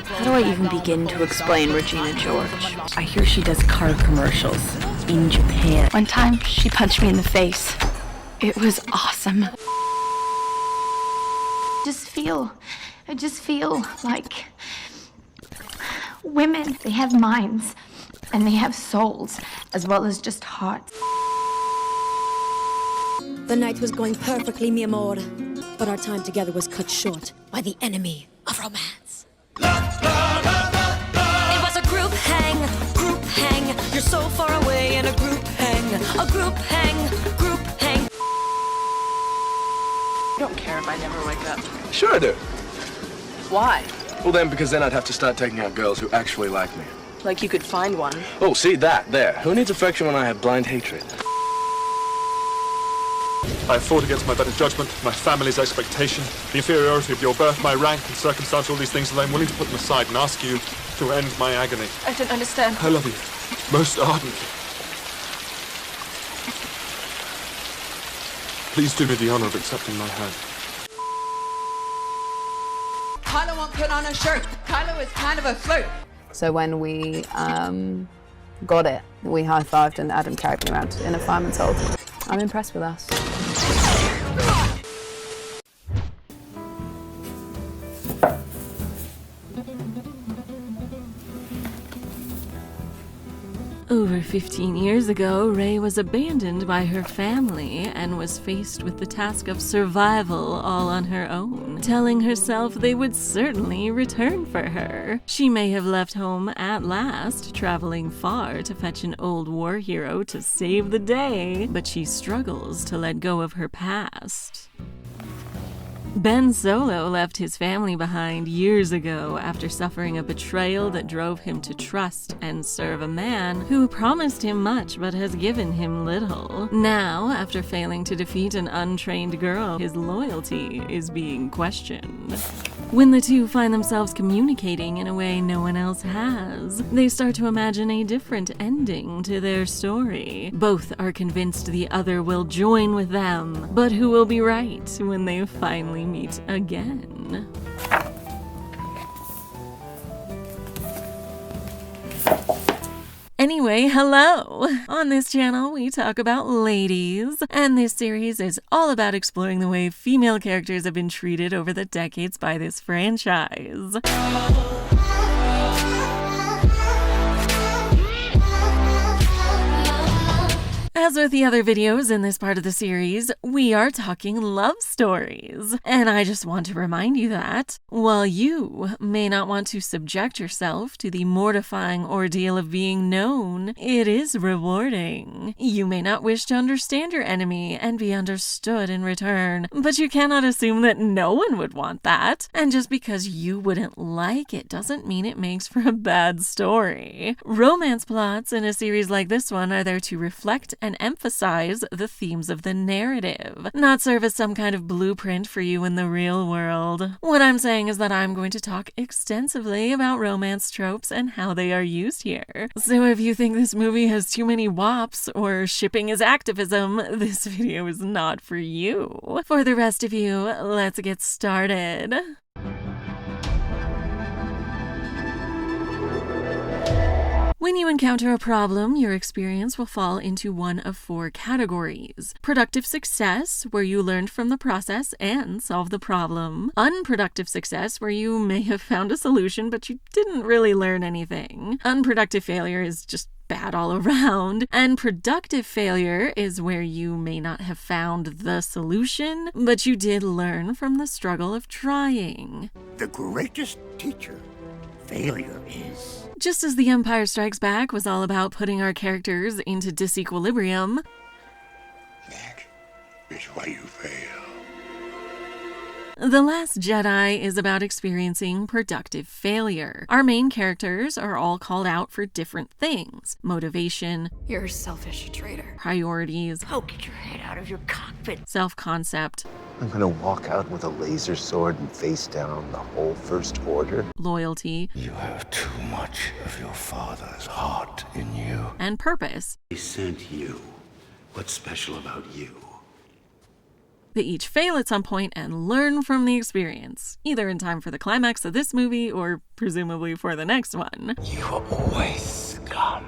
How do I even begin to explain Regina George? I hear she does car commercials in Japan. One time, she punched me in the face. It was awesome. I just feel like women, they have minds and they have souls as well as just hearts. The night was going perfectly, mi amor, but our time together was cut short by the enemy of romance. It was a group hang, group hang. You're so far away in a group hang, a group hang, group hang. I don't care if I never wake up. Sure I do. Why? Well then, because then I'd have to start taking out girls who actually like me. Like you could find one. Oh, see that, there. Who needs affection when I have blind hatred? I fought against my better judgment, my family's expectation, the inferiority of your birth, my rank and circumstance, all these things, and I'm willing to put them aside and ask you to end my agony. I don't understand. I love you, most ardently. Please do me the honor of accepting my hand. Kylo won't put on a shirt. Kylo is kind of a flirt. So when we got it, we high-fived and Adam carried me around in a fireman's hold. I'm impressed with us. Over 15 years ago, Rey was abandoned by her family and was faced with the task of survival all on her own, telling herself they would certainly return for her. She may have left home at last, traveling far to fetch an old war hero to save the day, but she struggles to let go of her past. Ben Solo left his family behind years ago after suffering a betrayal that drove him to trust and serve a man who promised him much but has given him little. Now, after failing to defeat an untrained girl, his loyalty is being questioned. When the two find themselves communicating in a way no one else has, they start to imagine a different ending to their story. Both are convinced the other will join with them, but who will be right when they finally meet again? Anyway, hello! On this channel, we talk about ladies, and this series is all about exploring the way female characters have been treated over the decades by this franchise. As with the other videos in this part of the series, we are talking love stories. And I just want to remind you that, while you may not want to subject yourself to the mortifying ordeal of being known, it is rewarding. You may not wish to understand your enemy and be understood in return, but you cannot assume that no one would want that. And just because you wouldn't like it doesn't mean it makes for a bad story. Romance plots in a series like this one are there to reflect and emphasize the themes of the narrative, not serve as some kind of blueprint for you in the real world. What I'm saying is that I'm going to talk extensively about romance tropes and how they are used here. So if you think this movie has too many wops or shipping is activism, this video is not for you. For the rest of you, let's get started. When you encounter a problem, your experience will fall into one of 4 categories. Productive success, where you learned from the process and solved the problem. Unproductive success, where you may have found a solution but you didn't really learn anything. Unproductive failure is just bad all around. And productive failure is where you may not have found the solution, but you did learn from the struggle of trying. The greatest teacher failure is. Just as The Empire Strikes Back was all about putting our characters into disequilibrium, That is why you fail. The Last Jedi is about experiencing productive failure. Our main characters are all called out for different things: motivation, You're a selfish traitor. priorities, Oh, get your head out of your cockpit. self-concept, I'm gonna walk out with a laser sword and face down the whole First Order. loyalty, You have too much of your father's heart in you. and purpose. He sent you. What's special about you? They each fail at some point and learn from the experience, either in time for the climax of this movie or presumably for the next one. You are always scum.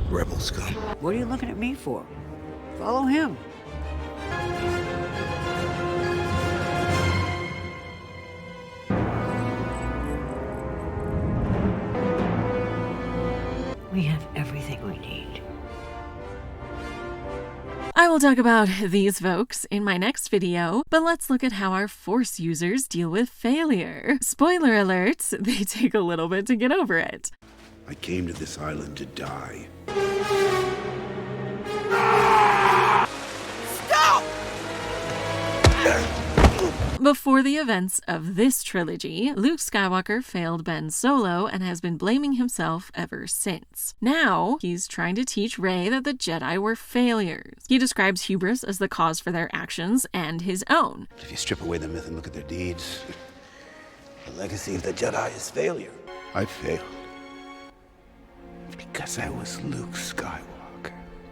Rebel scum. What are you looking at me for? Follow him. We have everything we need. I will talk about these folks in my next video, but let's look at how our Force users deal with failure. Spoiler alert, they take a little bit to get over it. I came to this island to die. Stop! Before the events of this trilogy, Luke Skywalker failed Ben Solo and has been blaming himself ever since. Now, he's trying to teach Rey that the Jedi were failures. He describes hubris as the cause for their actions and his own. If you strip away the myth and look at their deeds, the legacy of the Jedi is failure. I failed because I was Luke Skywalker.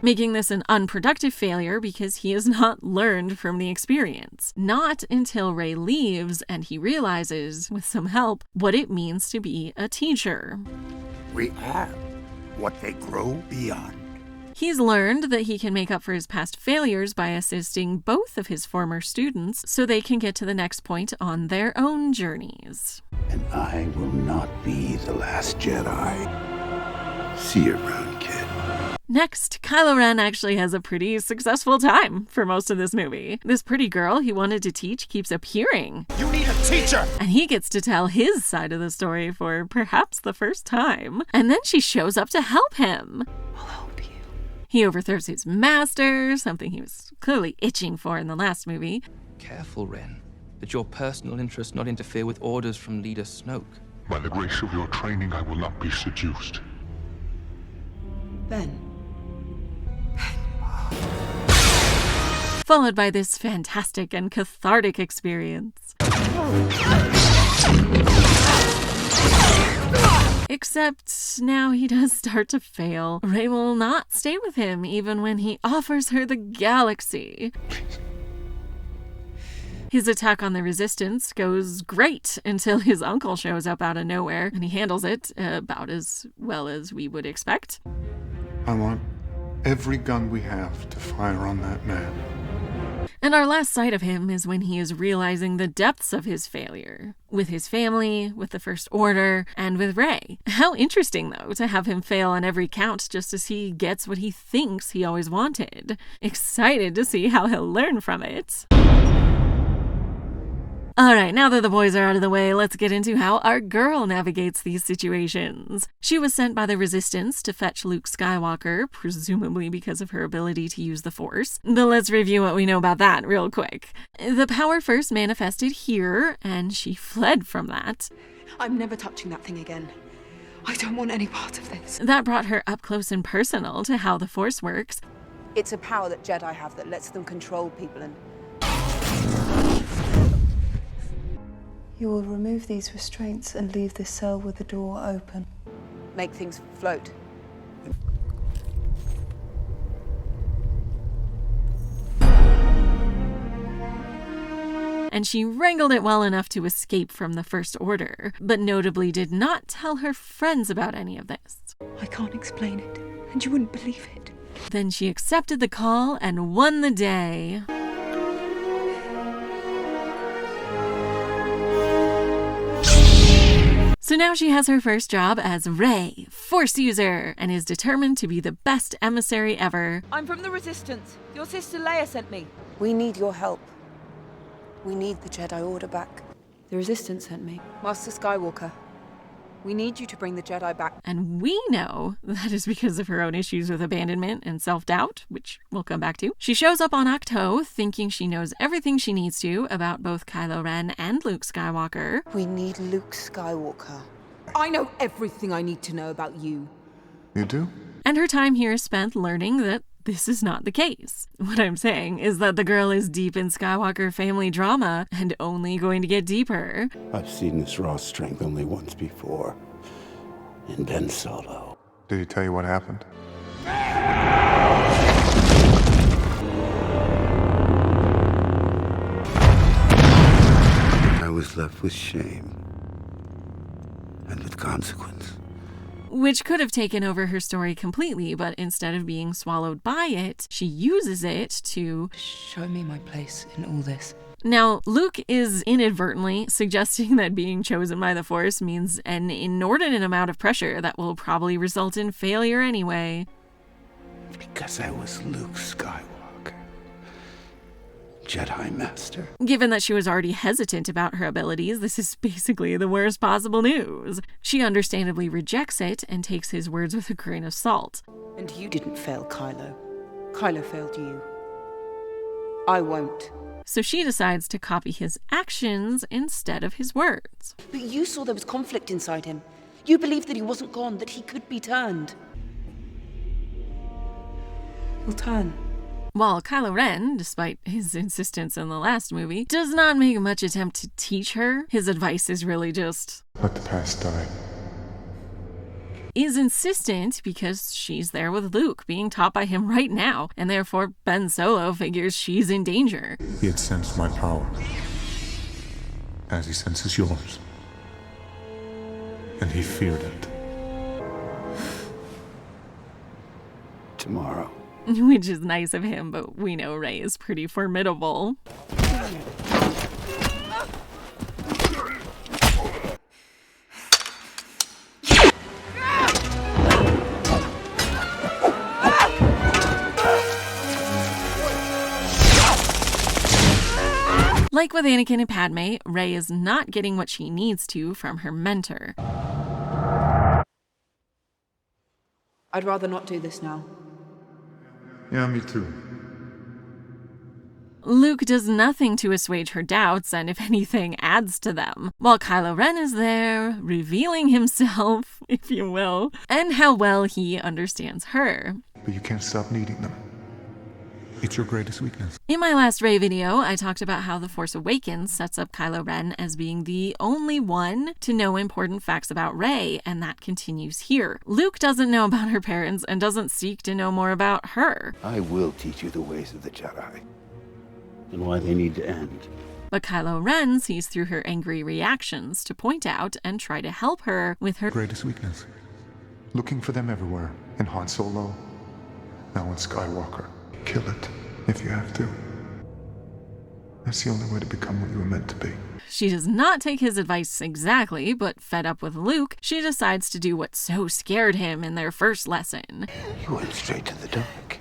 Making this an unproductive failure because he has not learned from the experience. Not until Rey leaves and he realizes, with some help, what it means to be a teacher. We are what they grow beyond. He's learned that he can make up for his past failures by assisting both of his former students so they can get to the next point on their own journeys. And I will not be the last Jedi. See you around, kid. Next, Kylo Ren actually has a pretty successful time for most of this movie. This pretty girl he wanted to teach keeps appearing. You need a teacher! And he gets to tell his side of the story for perhaps the first time. And then she shows up to help him. I'll help you. He overthrows his master, something he was clearly itching for in the last movie. Careful, Ren, that your personal interests not interfere with orders from Leader Snoke. By the grace of your training, I will not be seduced. Ben. Followed by this fantastic and cathartic experience. Except now he does start to fail. Rey will not stay with him even when he offers her the galaxy. His attack on the Resistance goes great until his uncle shows up out of nowhere, and he handles it about as well as we would expect. I want every gun we have to fire on that man. And our last sight of him is when he is realizing the depths of his failure. With his family, with the First Order, and with Rey. How interesting, though, to have him fail on every count just as he gets what he thinks he always wanted. Excited to see how he'll learn from it. Alright, now that the boys are out of the way, let's get into how our girl navigates these situations. She was sent by the Resistance to fetch Luke Skywalker, presumably because of her ability to use the Force. But let's review what we know about that real quick. The power first manifested here, and she fled from that. I'm never touching that thing again. I don't want any part of this. That brought her up close and personal to how the Force works. It's a power that Jedi have that lets them control people and... You will remove these restraints and leave this cell with the door open. Make things float. And she wrangled it well enough to escape from the First Order, but notably did not tell her friends about any of this. I can't explain it, and you wouldn't believe it. Then she accepted the call and won the day. So now she has her first job as Rey, Force user, and is determined to be the best emissary ever. I'm from the Resistance. Your sister Leia sent me. We need your help. We need the Jedi Order back. The Resistance sent me. Master Skywalker, we need you to bring the Jedi back. And we know that is because of her own issues with abandonment and self-doubt, which we'll come back to. She shows up on Ahch-To thinking she knows everything she needs to about both Kylo Ren and Luke Skywalker. We need Luke Skywalker. I know everything I need to know about you. You do? And her time here is spent learning that this is not the case. What I'm saying is that the girl is deep in Skywalker family drama and only going to get deeper. I've seen this raw strength only once before, in Ben Solo. Did he tell you what happened? was left with shame and with consequence. Which could have taken over her story completely, but instead of being swallowed by it, she uses it to show me my place in all this. Now, Luke is inadvertently suggesting that being chosen by the Force means an inordinate amount of pressure that will probably result in failure anyway. Because I was Luke Skywalker, Jedi Master. Given that she was already hesitant about her abilities, this is basically the worst possible news. She understandably rejects it and takes his words with a grain of salt. And you didn't fail Kylo. Kylo failed you. I won't. So she decides to copy his actions instead of his words. But you saw there was conflict inside him. You believed that he wasn't gone, that he could be turned. He'll turn. While Kylo Ren, despite his insistence in the last movie, does not make much attempt to teach her, his advice is really just, let the past die. Is insistent because she's there with Luke, being taught by him right now, and therefore Ben Solo figures she's in danger. He had sensed my power, as he senses yours, and he feared it. Tomorrow. Which is nice of him, but we know Rey is pretty formidable. Like with Anakin and Padme, Rey is not getting what she needs to from her mentor. I'd rather not do this now. Yeah, me too. Luke does nothing to assuage her doubts, and if anything, adds to them, while Kylo Ren is there, revealing himself, if you will, and how well he understands her. But you can't stop needing them. It's your greatest weakness. In my last Rey video, I talked about how The Force Awakens sets up Kylo Ren as being the only one to know important facts about Rey, and that continues here. Luke doesn't know about her parents and doesn't seek to know more about her. I will teach you the ways of the Jedi and why they need to end. But Kylo Ren sees through her angry reactions to point out and try to help her with her greatest weakness. Looking for them everywhere. In Han Solo, now in Skywalker. Kill it if you have to. That's the only way to become what you were meant to be. She does not take his advice exactly, but fed up with Luke, she decides to do what so scared him in their first lesson. You went straight to the dark.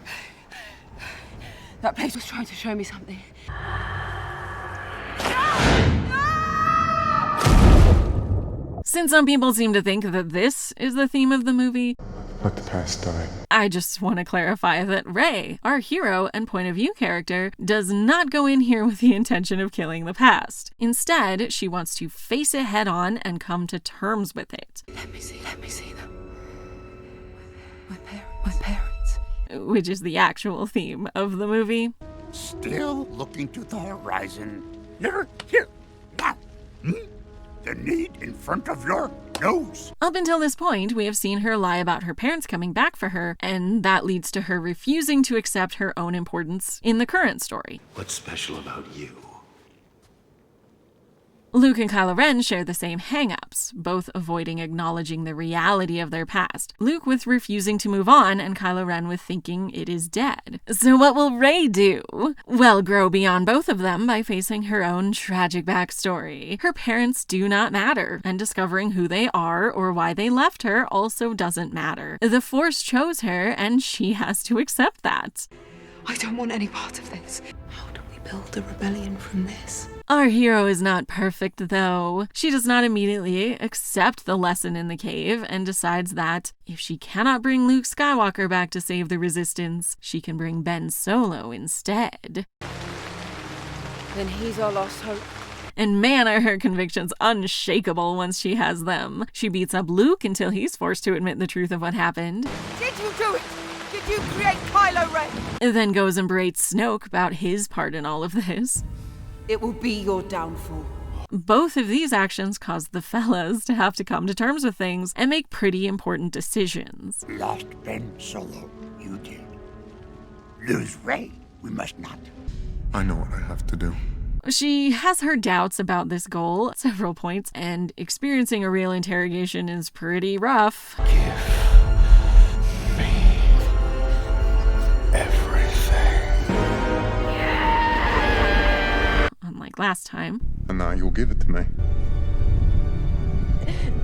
That place was trying to show me something. Since some people seem to think that this is the theme of the movie, let the past die. I just want to clarify that Rey, our hero and point of view character, does not go in here with the intention of killing the past. Instead, she wants to face it head on and come to terms with it. Let me see them. My parents. Which is the actual theme of the movie. Still looking to the horizon. Here, now. The need in front of your nose. Up until this point, we have seen her lie about her parents coming back for her, and that leads to her refusing to accept her own importance in the current story. What's special about you? Luke and Kylo Ren share the same hang-ups, both avoiding acknowledging the reality of their past. Luke with refusing to move on, and Kylo Ren with thinking it is dead. So what will Rey do? Well, grow beyond both of them by facing her own tragic backstory. Her parents do not matter, and discovering who they are or why they left her also doesn't matter. The Force chose her, and she has to accept that. I don't want any part of this. How do we build a rebellion from this? Our hero is not perfect, though. She does not immediately accept the lesson in the cave and decides that if she cannot bring Luke Skywalker back to save the Resistance, she can bring Ben Solo instead. Then he's our last hope. And man, are her convictions unshakable once she has them. She beats up Luke until he's forced to admit the truth of what happened. Did you do it? Did you create Kylo Ren? Then goes and berates Snoke about his part in all of this. It will be your downfall. Both of these actions caused the fellas to have to come to terms with things and make pretty important decisions. Lost Ben Solo, you did. Lose Rey, we must not. I know what I have to do. She has her doubts about this goal at several points, and experiencing a real interrogation is pretty rough. Unlike last time. And now you'll give it to me.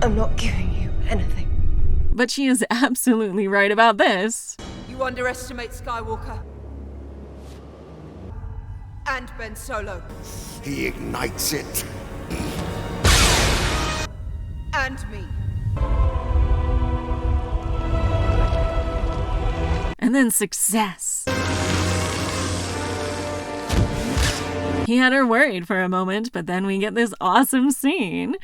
I'm not giving you anything. But she is absolutely right about this. You underestimate Skywalker. And Ben Solo. He ignites it. And me. And then success. He had her worried for a moment, but then we get this awesome scene.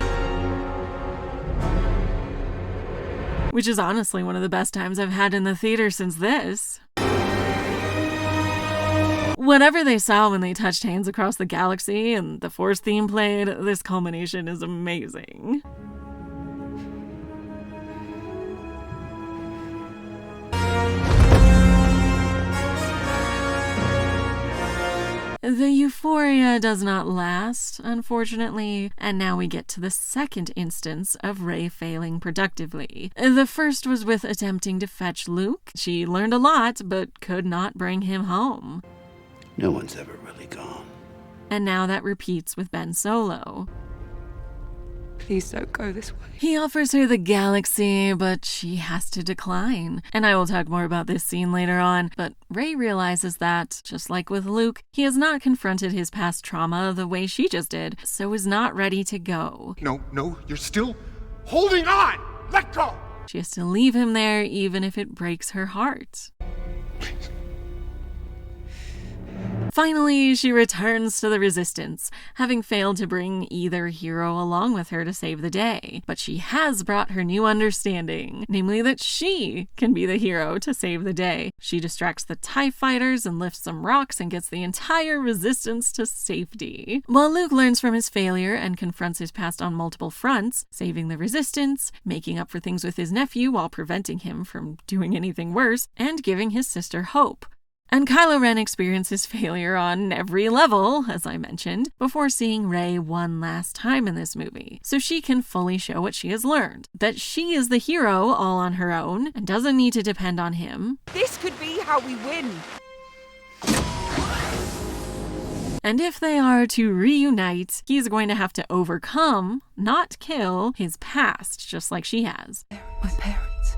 Which is honestly one of the best times I've had in the theater since this. Whatever they saw when they touched hands across the galaxy and the Force theme played, this culmination is amazing. The euphoria does not last, unfortunately, and now we get to the second instance of Rey failing productively. The first was with attempting to fetch Luke. She learned a lot, but could not bring him home. No one's ever really gone. And now that repeats with Ben Solo. Please don't go this way. He offers her the galaxy, but she has to decline. And I will talk more about this scene later on, but Rey realizes that, just like with Luke, he has not confronted his past trauma the way she just did, so is not ready to go. No, you're still holding on! Let go! She has to leave him there, even if it breaks her heart. Please. Finally, she returns to the Resistance, having failed to bring either hero along with her to save the day. But she has brought her new understanding, namely that she can be the hero to save the day. She distracts the TIE fighters and lifts some rocks and gets the entire Resistance to safety. While Luke learns from his failure and confronts his past on multiple fronts, saving the Resistance, making up for things with his nephew while preventing him from doing anything worse, and giving his sister hope. And Kylo Ren experiences failure on every level, as I mentioned, before seeing Rey one last time in this movie, so she can fully show what she has learned, that she is the hero all on her own and doesn't need to depend on him. This could be how we win. And if they are to reunite, he's going to have to overcome, not kill, his past, just like she has. My parents.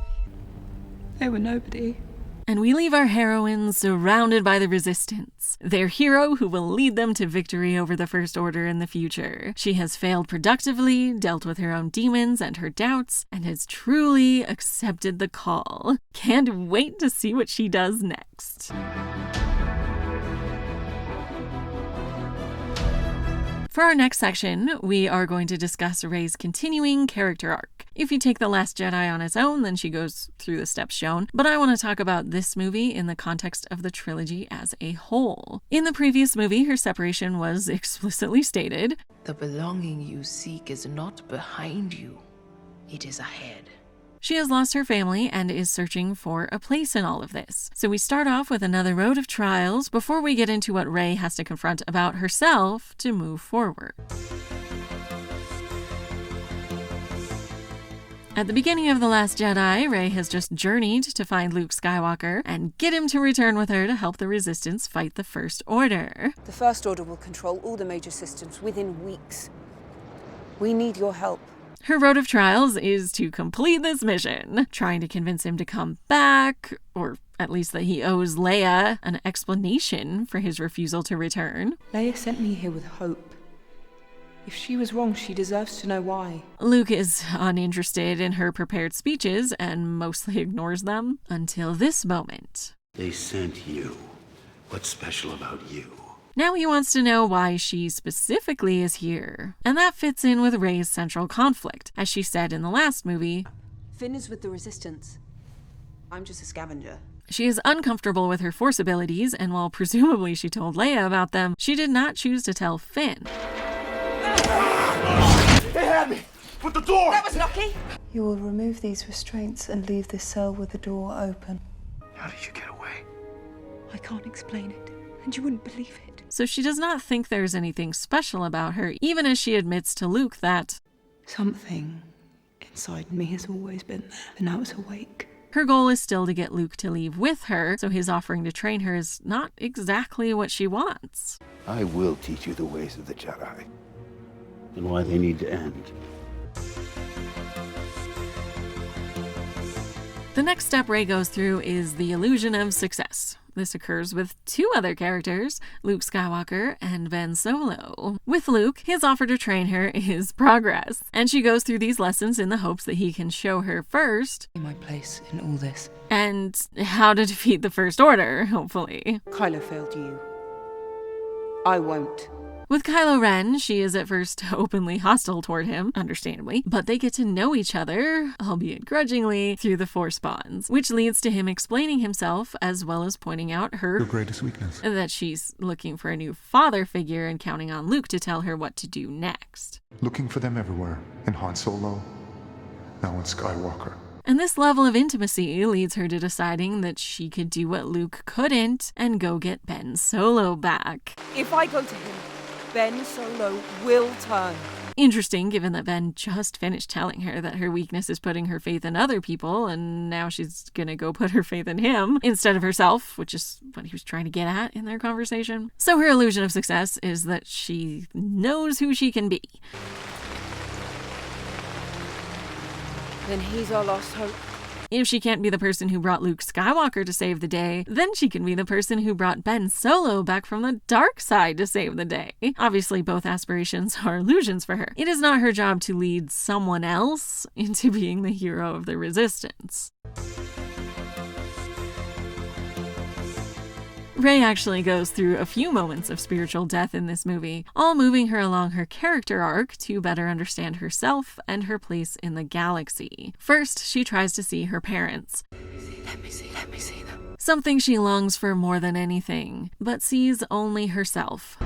They were nobody. And we leave our heroines surrounded by the Resistance, their hero who will lead them to victory over the First Order in the future. She has failed productively, dealt with her own demons and her doubts, and has truly accepted the call. Can't wait to see what she does next. For our next section, we are going to discuss Rey's continuing character arc. If you take The Last Jedi on its own, then she goes through the steps shown, but I want to talk about this movie in the context of the trilogy as a whole. In the previous movie, her separation was explicitly stated. The belonging you seek is not behind you, it is ahead. She has lost her family and is searching for a place in all of this. So we start off with another road of trials before we get into what Rey has to confront about herself to move forward. At the beginning of The Last Jedi, Rey has just journeyed to find Luke Skywalker and get him to return with her to help the Resistance fight the First Order. The First Order will control all the major systems within weeks. We need your help. Her road of trials is to complete this mission, trying to convince him to come back, or at least that he owes Leia an explanation for his refusal to return. Leia sent me here with hope. If she was wrong, she deserves to know why. Luke is uninterested in her prepared speeches and mostly ignores them until this moment. They sent you. What's special about you? Now he wants to know why she specifically is here. And that fits in with Rey's central conflict. As she said in the last movie, Finn is with the Resistance. I'm just a scavenger. She is uncomfortable with her Force abilities, and while presumably she told Leia about them, she did not choose to tell Finn. They had me! Put the door! That was lucky. You will remove these restraints and leave this cell with the door open. How did you get away? I can't explain it. and you wouldn't believe it. So she does not think there's anything special about her, even as she admits to Luke that something inside me has always been there, and now it's awake. her goal is still to get Luke to leave with her, so his offering to train her is not exactly what she wants. I will teach you the ways of the Jedi, and why they need to end. The next step Rey goes through is the illusion of success. This occurs with two other characters, Luke Skywalker and Ben Solo. With Luke, his offer to train her is progress, and she goes through these lessons in the hopes that he can show her first My place in all this. and how to defeat the First Order, hopefully. Kylo failed you. I won't. With Kylo Ren, she is at first openly hostile toward him, understandably, but they get to know each other, albeit grudgingly, through the Force bonds, which leads to him explaining himself as well as pointing out her greatest weakness. That she's looking for a new father figure and counting on Luke to tell her what to do next. Looking for them everywhere, in Han Solo, now in Skywalker. And this level of intimacy leads her to deciding that she could do what Luke couldn't and go get Ben Solo back. If I go to him, Ben Solo will turn. Interesting, given that Ben just finished telling her that her weakness is putting her faith in other people, and now she's gonna go put her faith in him instead of herself, which is what he was trying to get at in their conversation. So her illusion of success is that she knows who she can be. Then he's our last hope. If she can't be the person who brought Luke Skywalker to save the day, then she can be the person who brought Ben Solo back from the dark side to save the day. Obviously, both aspirations are illusions for her. It is not her job to lead someone else into being the hero of the Resistance. Rey actually goes through a few moments of spiritual death in this movie, all moving her along her character arc to better understand herself and her place in the galaxy. First, she tries to see her parents. Let me see them. Something she longs for more than anything, but sees only herself.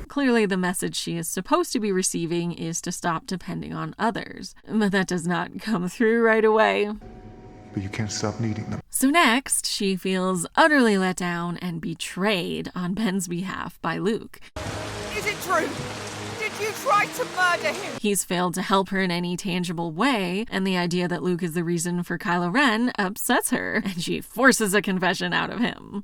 Clearly, the message she is supposed to be receiving is to stop depending on others, but that does not come through right away. But you can't stop needing them. So next, she feels utterly let down and betrayed on Ben's behalf by Luke. Is it true? Did you try to murder him? He's failed to help her in any tangible way, and the idea that Luke is the reason for Kylo Ren upsets her, and she forces a confession out of him.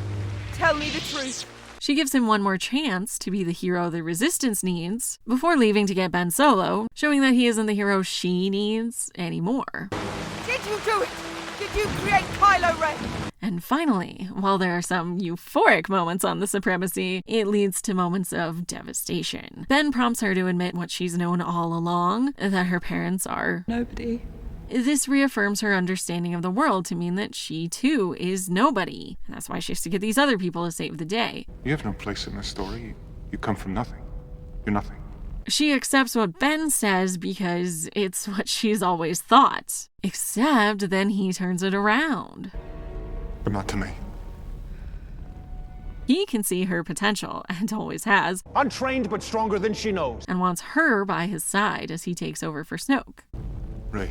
Tell me the truth. She gives him one more chance to be the hero the Resistance needs, before leaving to get Ben Solo, showing that he isn't the hero she needs anymore. Did you do it? Did you create Kylo Ren? And finally, while there are some euphoric moments on the supremacy, it leads to moments of devastation. Ben prompts her to admit what she's known all along, that her parents are nobody. This reaffirms her understanding of the world to mean that she, too, is nobody. And that's why she has to get these other people to save the day. You have no place in this story. You come from nothing. You're nothing. She accepts what Ben says because it's what she's always thought. Except then he turns it around. But not to me. He can see her potential, and always has. Untrained but stronger than she knows. And wants her by his side as he takes over for Snoke. Rey,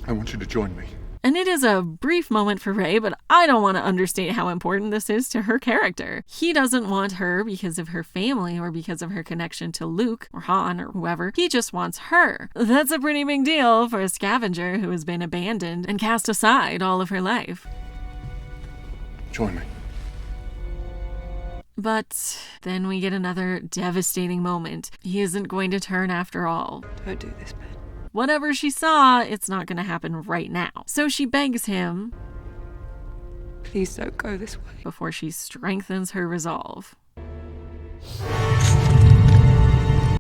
I want you to join me. And it is a brief moment for Rey, but I don't want to understate how important this is to her character. He doesn't want her because of her family or because of her connection to Luke or Han or whoever. He just wants her. That's a pretty big deal for a scavenger who has been abandoned and cast aside all of her life. Join me. But then we get another devastating moment. He isn't going to turn after all. Don't do this, Ben. Whatever she saw, it's not going to happen right now. So she begs him, please don't go this way, before she strengthens her resolve.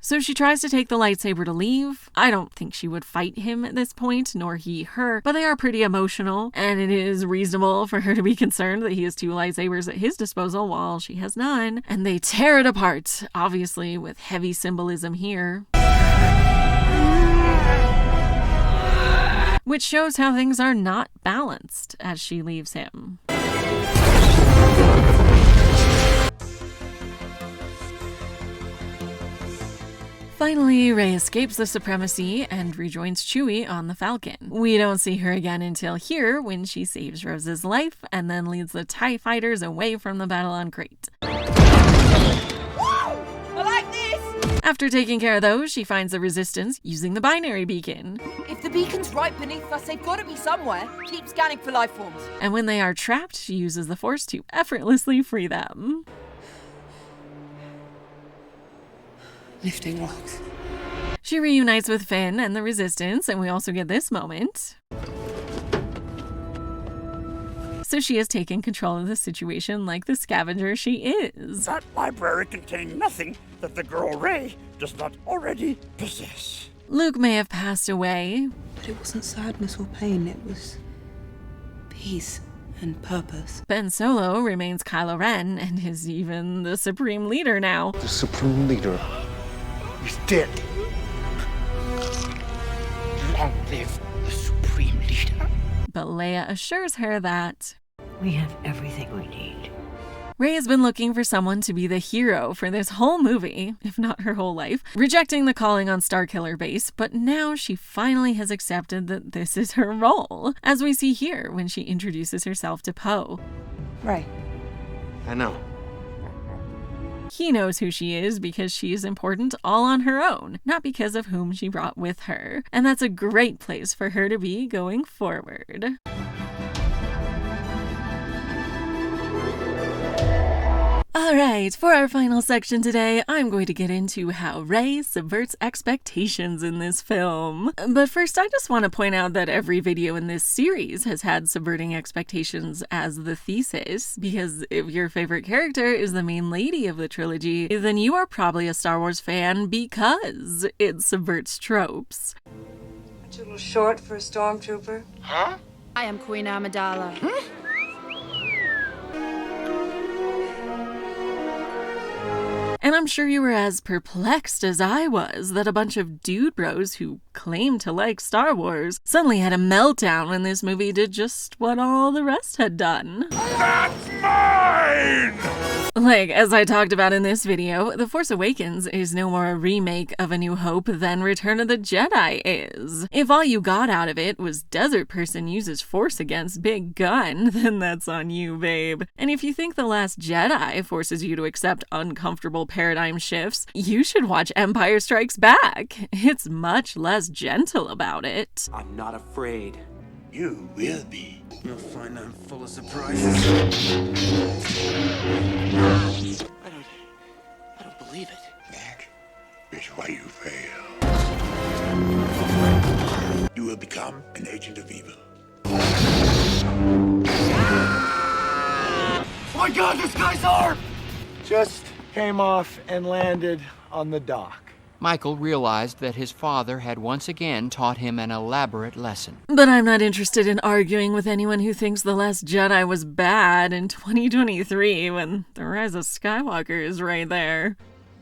So she tries to take the lightsaber to leave. I don't think she would fight him at this point, nor he her, but they are pretty emotional, and it is reasonable for her to be concerned that he has two lightsabers at his disposal while she has none, and they tear it apart, obviously with heavy symbolism here. Which shows how things are not balanced as she leaves him. Finally, Rey escapes the supremacy and rejoins Chewie on the Falcon. We don't see her again until here, when she saves Rose's life and then leads the TIE fighters away from the battle on Crate. I like this! After taking care of those, she finds the Resistance using the binary beacon. If the beacon's right beneath us, they've got to be somewhere. Keep scanning for life forms. And when they are trapped, she uses the Force to effortlessly free them. Lifting rocks. She reunites with Finn and the Resistance, and we also get this moment. So she has taken control of the situation like the scavenger she is. That library contained nothing that the girl Rey does not already possess. Luke may have passed away, But it wasn't sadness or pain, it was peace and purpose. Ben Solo remains Kylo Ren and is even the Supreme Leader now. The Supreme Leader is dead. Long live the Supreme Leader. But Leia assures her that We have everything we need. Rey has been looking for someone to be the hero for this whole movie, if not her whole life, rejecting the calling on Starkiller Base, but now she finally has accepted that this is her role, as we see here when she introduces herself to Poe. Rey. I know. He knows who she is because she is important all on her own, not because of whom she brought with her. And that's a great place for her to be going forward. Alright, for our final section today, I'm going to get into how Rey subverts expectations in this film. But first, I just want to point out that every video in this series has had subverting expectations as the thesis, because if your favorite character is the main lady of the trilogy, then you are probably a Star Wars fan because it subverts tropes. Aren't you a little short for a stormtrooper? Huh? I am Queen Amidala. And I'm sure you were as perplexed as I was that a bunch of dude bros who claim to like Star Wars suddenly had a meltdown when this movie did just what all the rest had done. That's mine! Like, as I talked about in this video, The Force Awakens is no more a remake of A New Hope than Return of the Jedi is. If all you got out of it was desert person uses force against big gun, then that's on you, babe. And if you think The Last Jedi forces you to accept uncomfortable paradigm shifts, you should watch Empire Strikes Back. It's much less gentle about it. I'm not afraid. You will be. You'll find I'm full of surprises. I don't believe it. That is why you fail. You will become an agent of evil. My God, this guy's arm! Just came off and landed on the dock. Michael realized that his father had once again taught him an elaborate lesson. But I'm not interested in arguing with anyone who thinks The Last Jedi was bad in 2023 when The Rise of Skywalker is right there.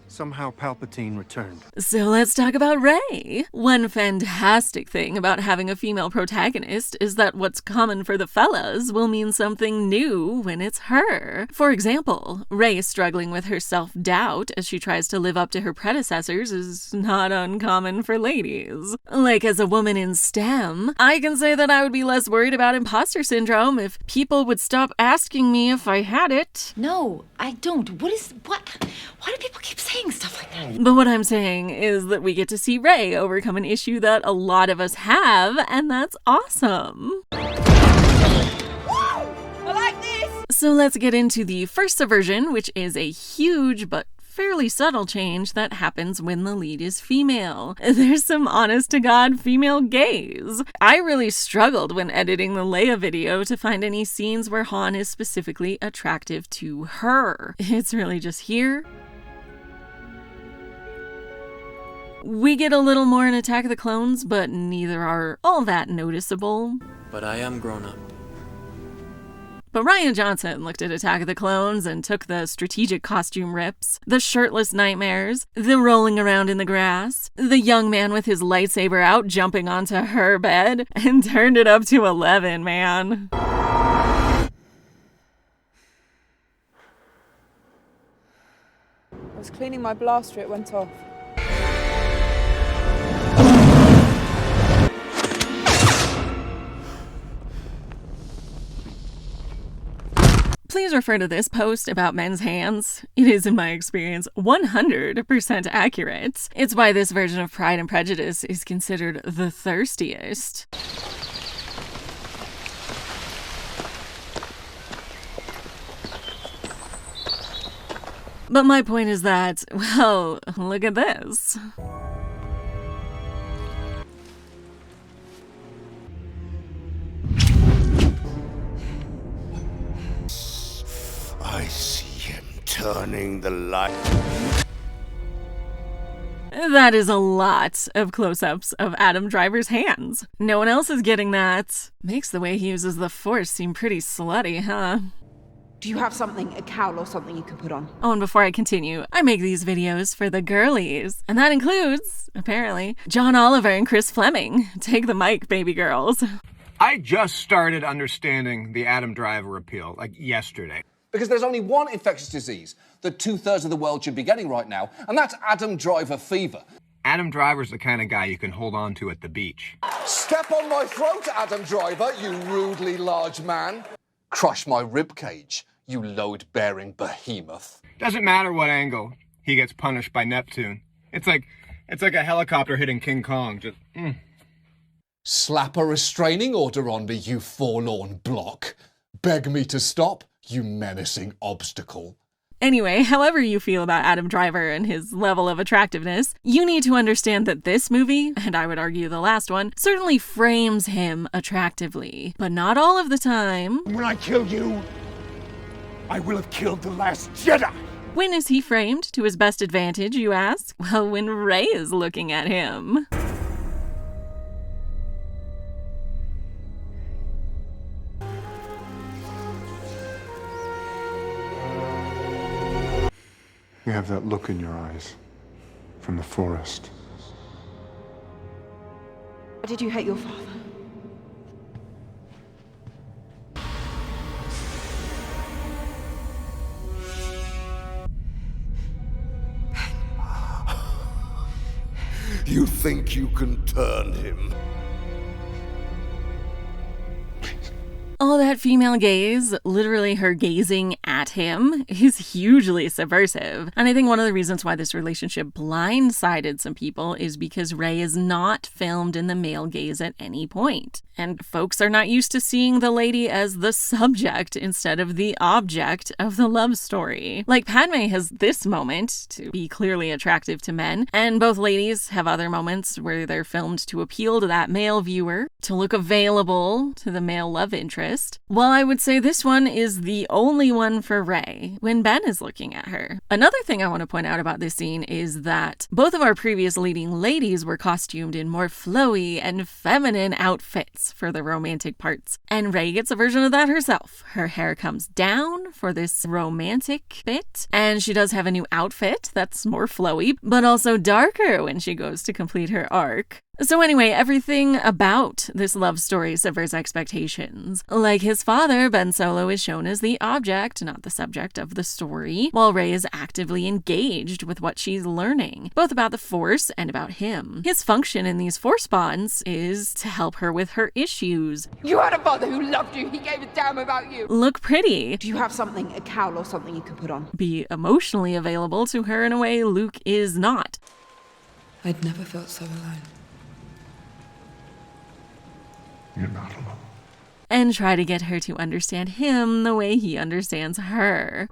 Somehow Palpatine returned. So let's talk about Rey. One fantastic thing about having a female protagonist is that what's common for the fellas will mean something new when it's her. For example, Rey struggling with her self-doubt as she tries to live up to her predecessors is not uncommon for ladies. Like, as a woman in STEM, I can say that I would be less worried about imposter syndrome if people would stop asking me if I had it. No, I don't. Why do people keep saying stuff like that? But what I'm saying is that we get to see Rey overcome an issue that a lot of us have, and that's awesome. I like this! So let's get into the first subversion, which is a huge but fairly subtle change that happens when the lead is female. There's some honest-to-God female gaze. I really struggled when editing the Leia video to find any scenes where Han is specifically attractive to her. It's really just here. We get a little more in Attack of the Clones, but neither are all that noticeable. But I am grown up. But Rian Johnson looked at Attack of the Clones and took the strategic costume rips, the shirtless nightmares, the rolling around in the grass, the young man with his lightsaber out jumping onto her bed, and turned it up to 11, man. I was cleaning my blaster, it went off. Please refer to this post about men's hands. It is, in my experience, 100% accurate. It's why this version of Pride and Prejudice is considered the thirstiest. But my point is that, well, look at this. I see him turning the light. That is a lot of close-ups of Adam Driver's hands. No one else is getting that. Makes the way he uses the Force seem pretty slutty, huh? Do you have something, a cowl or something you can put on? Oh, and before I continue, I make these videos for the girlies. And that includes, apparently, John Oliver and Chris Fleming. Take the mic, baby girls. I just started understanding the Adam Driver appeal, like yesterday. Because there's only one infectious disease that 2/3 of the world should be getting right now, and that's Adam Driver fever. Adam Driver's the kind of guy you can hold on to at the beach. Step on my throat, Adam Driver, you rudely large man. Crush my ribcage, you load-bearing behemoth. Doesn't matter what angle he gets punished by Neptune. It's like a helicopter hitting King Kong. Just, Slap a restraining order on me, you forlorn block. Beg me to stop, you menacing obstacle. Anyway, however you feel about Adam Driver and his level of attractiveness, you need to understand that this movie, and I would argue the last one, certainly frames him attractively, but not all of the time. When I kill you, I will have killed the last Jedi! When is he framed to his best advantage, you ask? Well, when Rey is looking at him. You have that look in your eyes from the forest. Why did you hate your father? You think you can turn him? All that female gaze, literally her gazing at him, is hugely subversive. And I think one of the reasons why this relationship blindsided some people is because Rey is not filmed in the male gaze at any point. And folks are not used to seeing the lady as the subject instead of the object of the love story. Like, Padme has this moment to be clearly attractive to men, and both ladies have other moments where they're filmed to appeal to that male viewer, to look available to the male love interest. Well, I would say this one is the only one for Rey when Ben is looking at her. Another thing I want to point out about this scene is that both of our previous leading ladies were costumed in more flowy and feminine outfits for the romantic parts, and Rey gets a version of that herself. Her hair comes down for this romantic bit, and she does have a new outfit that's more flowy, but also darker when she goes to complete her arc. So anyway, everything about this love story subverts expectations. Like his father, Ben Solo is shown as the object, not the subject of the story, while Rey is actively engaged with what she's learning, both about the Force and about him. His function in these Force bonds is to help her with her issues. You had a father who loved you. He gave a damn about you. Look pretty. Do you have something, a cowl or something you can put on? Be emotionally available to her in a way Luke is not. I'd never felt so alone. You're not alone. And try to get her to understand him the way he understands her.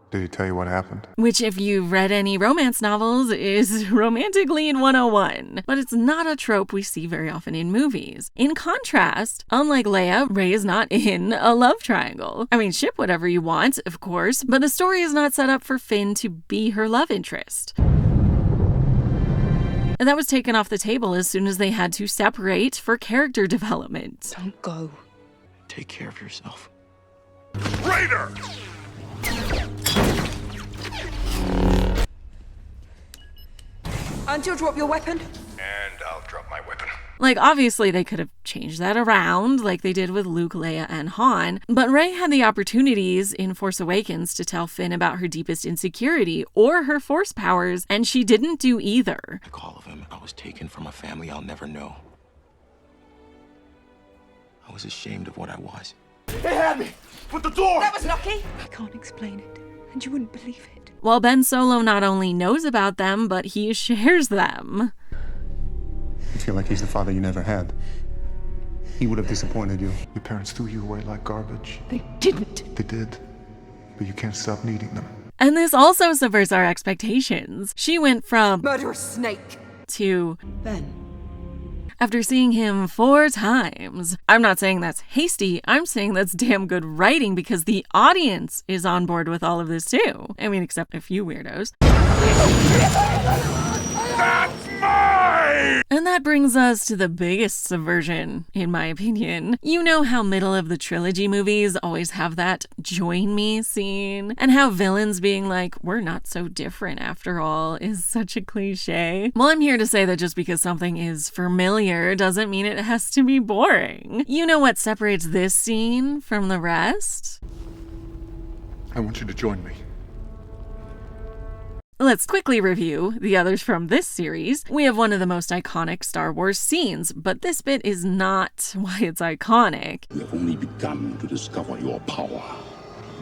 Did he tell you what happened? Which, if you've read any romance novels, is romantic lead 101. But it's not a trope we see very often in movies. In contrast, unlike Leia, Rey is not in a love triangle. I mean, ship whatever you want, of course, but the story is not set up for Finn to be her love interest. And that was taken off the table as soon as they had to separate for character development. Don't go. Take care of yourself. Raider! And you'll drop your weapon? And I'll drop my weapon. Like, obviously they could have changed that around like they did with Luke, Leia, and Han, but Rey had the opportunities in Force Awakens to tell Finn about her deepest insecurity or her Force powers, and she didn't do either. Like all of them, I was taken from a family I'll never know. I was ashamed of what I was. It had me! Put the door! That was lucky! I can't explain it, and you wouldn't believe it. While Ben Solo not only knows about them, but he shares them. You feel like he's the father you never had. He would have disappointed you. Your parents threw you away like garbage. They didn't. They did. But you can't stop needing them. And this also subverts our expectations. She went from murderous snake to Ben. After seeing him 4 times. I'm not saying that's hasty, I'm saying that's damn good writing because the audience is on board with all of this too. I mean, except a few weirdos. That's mine! And that brings us to the biggest subversion, in my opinion. You know how middle of the trilogy movies always have that join me scene? And how villains being like, we're not so different after all, is such a cliche. Well, I'm here to say that just because something is familiar doesn't mean it has to be boring. You know what separates this scene from the rest? I want you to join me. Let's quickly review the others from this series. We have one of the most iconic Star Wars scenes, but this bit is not why it's iconic. You have only begun to discover your power.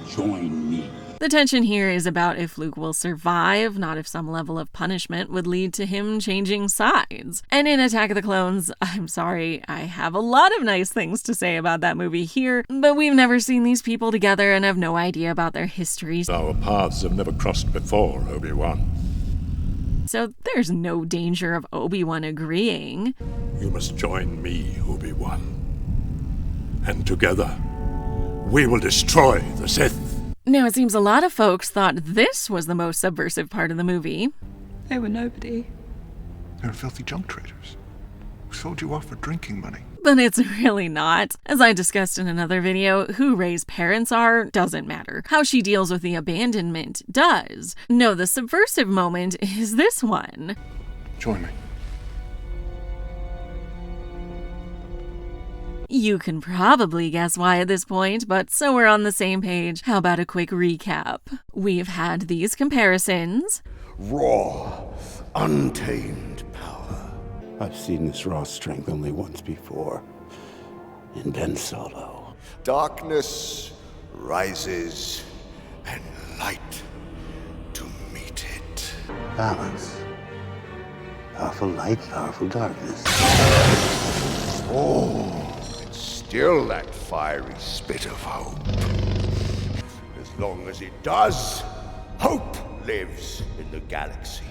Join me. The tension here is about if Luke will survive, not if some level of punishment would lead to him changing sides. And in Attack of the Clones, I'm sorry, I have a lot of nice things to say about that movie here, but we've never seen these people together and have no idea about their histories. Our paths have never crossed before, Obi-Wan. So there's no danger of Obi-Wan agreeing. You must join me, Obi-Wan. And together, we will destroy the Sith. Now, it seems a lot of folks thought this was the most subversive part of the movie. They were nobody. They're filthy junk traders who sold you off for drinking money. But it's really not. As I discussed in another video, who Rey's parents are doesn't matter. How she deals with the abandonment does. No, the subversive moment is this one. Join me. You can probably guess why at this point, but so we're on the same page. How about a quick recap? We've had these comparisons. Raw, untamed power. I've seen this raw strength only once before. In Ben Solo. Darkness rises and light to meet it. Balance. Powerful light, powerful darkness. Oh. Still that fiery spit of hope. As long as it does, hope lives in the galaxy.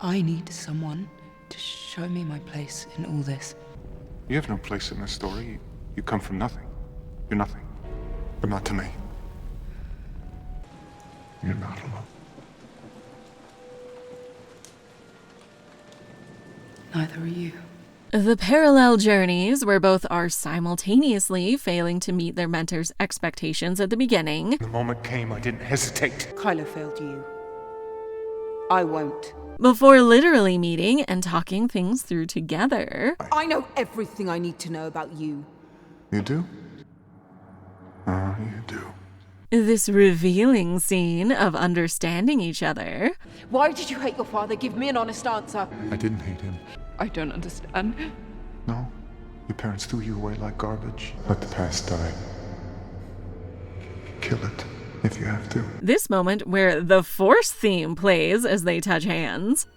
I need someone to show me my place in all this. You have no place in this story. You come from nothing. You're nothing. But not to me. You're not alone. Neither are you. The parallel journeys, where both are simultaneously failing to meet their mentor's expectations at the beginning. The moment came, I didn't hesitate. Kylo failed you. I won't. Before literally meeting and talking things through together. I know everything I need to know about you. You do? You do. This revealing scene of understanding each other. Why did you hate your father? Give me an honest answer. I didn't hate him. I don't understand. No. Your parents threw you away like garbage. Let the past die. Kill it, if you have to. This moment where the Force theme plays as they touch hands.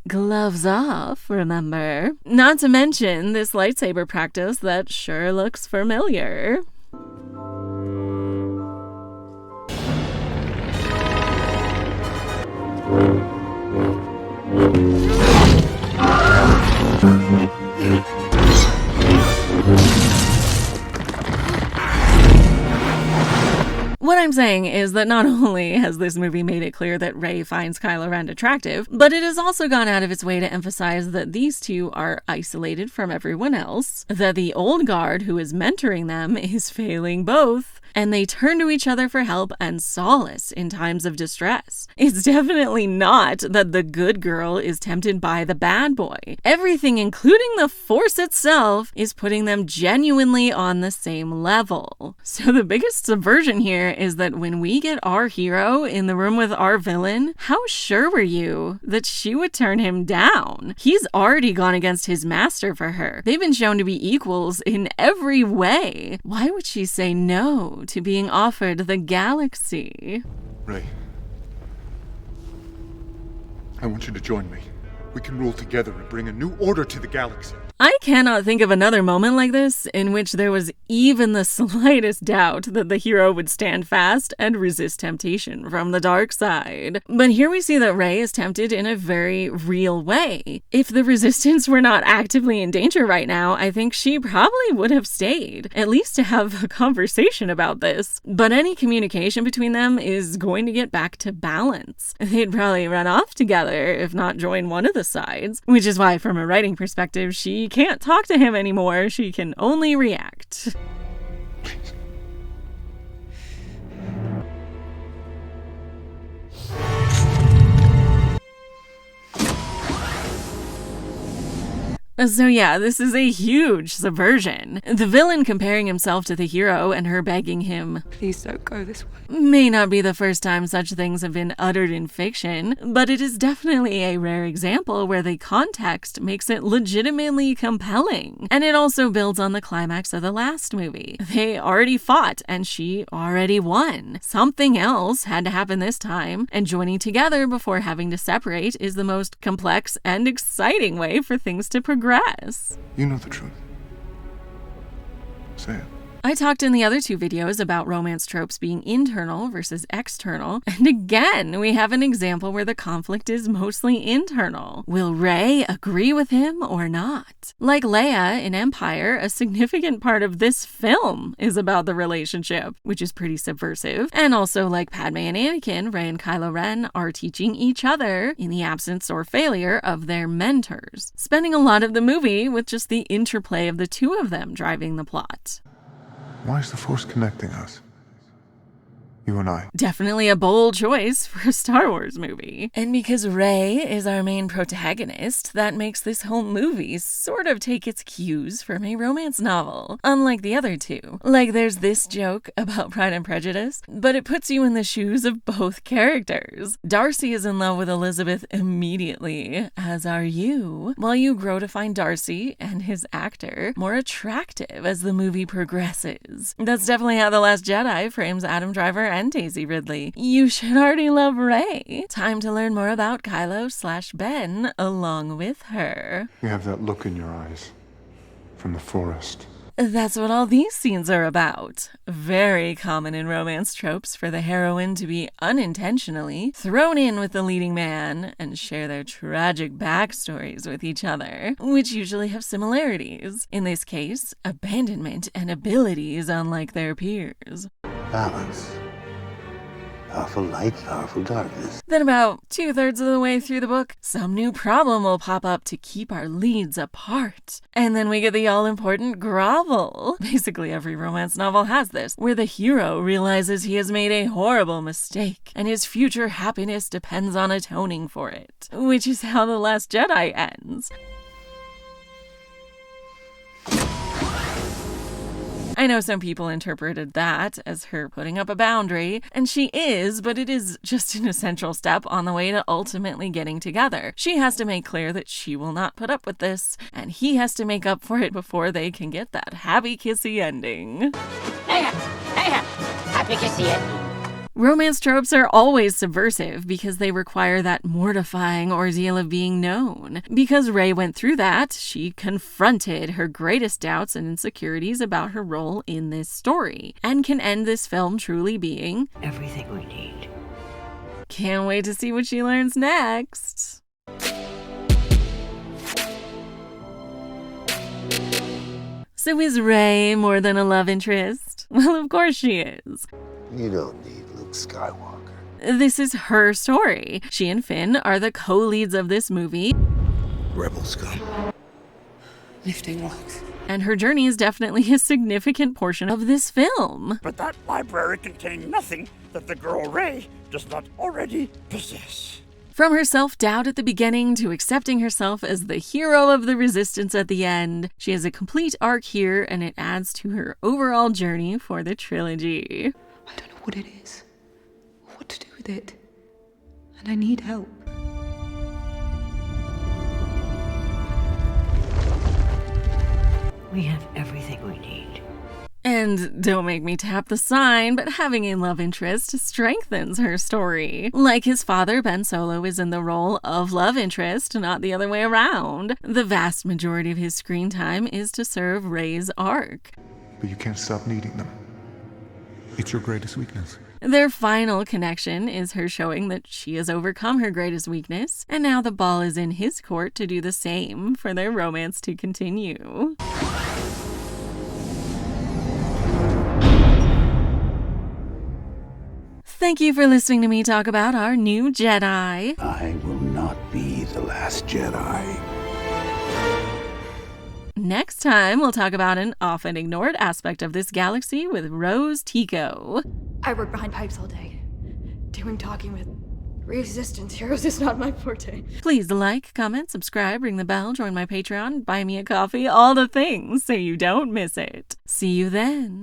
Gloves off, remember? Not to mention this lightsaber practice that sure looks familiar. What I'm saying is that not only has this movie made it clear that Rey finds Kylo Ren attractive, but it has also gone out of its way to emphasize that these two are isolated from everyone else, that the old guard who is mentoring them is failing both, and they turn to each other for help and solace in times of distress. It's definitely not that the good girl is tempted by the bad boy. Everything, including the Force itself, is putting them genuinely on the same level. So the biggest subversion here is that when we get our hero in the room with our villain, how sure were you that she would turn him down? He's already gone against his master for her. They've been shown to be equals in every way. Why would she say no to being offered the galaxy? Rey, I want you to join me. We can rule together and bring a new order to the galaxy. I cannot think of another moment like this in which there was even the slightest doubt that the hero would stand fast and resist temptation from the dark side. But here we see that Rey is tempted in a very real way. If the resistance were not actively in danger right now, I think she probably would have stayed, at least to have a conversation about this. But any communication between them is going to get back to balance. They'd probably run off together, if not join one of the sides, which is why from a writing perspective, she can't talk to him anymore. She can only react. So yeah, this is a huge subversion. The villain comparing himself to the hero and her begging him, "Please don't go this way," may not be the first time such things have been uttered in fiction, but it is definitely a rare example where the context makes it legitimately compelling. And it also builds on the climax of the last movie. They already fought and she already won. Something else had to happen this time, and joining together before having to separate is the most complex and exciting way for things to progress. You know the truth. Say it. I talked in the other two videos about romance tropes being internal versus external, and again, we have an example where the conflict is mostly internal. Will Rey agree with him or not? Like Leia in Empire, a significant part of this film is about the relationship, which is pretty subversive. And also like Padme and Anakin, Rey and Kylo Ren are teaching each other in the absence or failure of their mentors, spending a lot of the movie with just the interplay of the two of them driving the plot. Why is the Force connecting us? You and I. Definitely a bold choice for a Star Wars movie. And because Rey is our main protagonist, that makes this whole movie sort of take its cues from a romance novel, unlike the other two. Like there's this joke about Pride and Prejudice, but it puts you in the shoes of both characters. Darcy is in love with Elizabeth immediately, as are you, while you grow to find Darcy and his actor more attractive as the movie progresses. That's definitely how The Last Jedi frames Adam Driver and Daisy Ridley. You should already love Rey. Time to learn more about Kylo/Ben along with her. You have that look in your eyes from the forest. That's what all these scenes are about. Very common in romance tropes for the heroine to be unintentionally thrown in with the leading man and share their tragic backstories with each other, which usually have similarities. In this case, abandonment and abilities unlike their peers. Balance. Powerful light, powerful darkness. Then about 2/3 of the way through the book, some new problem will pop up to keep our leads apart. And then we get the all-important grovel. Basically every romance novel has this, where the hero realizes he has made a horrible mistake, and his future happiness depends on atoning for it. Which is how The Last Jedi ends. I know some people interpreted that as her putting up a boundary, and she is, but it is just an essential step on the way to ultimately getting together. She has to make clear that she will not put up with this, and he has to make up for it before they can get that happy kissy ending. Happy kissy ending. Romance tropes are always subversive because they require that mortifying ordeal of being known. Because Rey went through that, she confronted her greatest doubts and insecurities about her role in this story, and can end this film truly being everything we need. Can't wait to see what she learns next. So is Rey more than a love interest? Well, of course she is. You don't need Luke Skywalker. This is her story. She and Finn are the co-leads of this movie. Rebel scum. Lifting rocks. and her journey is definitely a significant portion of this film. But that library contained nothing that the girl Rey does not already possess. From her self-doubt at the beginning to accepting herself as the hero of the Resistance at the end, she has a complete arc here, and it adds to her overall journey for the trilogy. I don't know what it is, or what to do with it, and I need help. We have everything we need. And don't make me tap the sign, but having a love interest strengthens her story. Like his father, Ben Solo is in the role of love interest, not the other way around. The vast majority of his screen time is to serve Rey's arc. But you can't stop needing them. It's your greatest weakness. Their final connection is her showing that she has overcome her greatest weakness, and now the ball is in his court to do the same for their romance to continue. Thank you for listening to me talk about our new Jedi. I will not be the last Jedi. Next time, we'll talk about an often ignored aspect of this galaxy with Rose Tico. I work behind pipes all day. Doing talking with Resistance heroes is not my forte. Please like, comment, subscribe, ring the bell, join my Patreon, buy me a coffee, all the things so you don't miss it. See you then.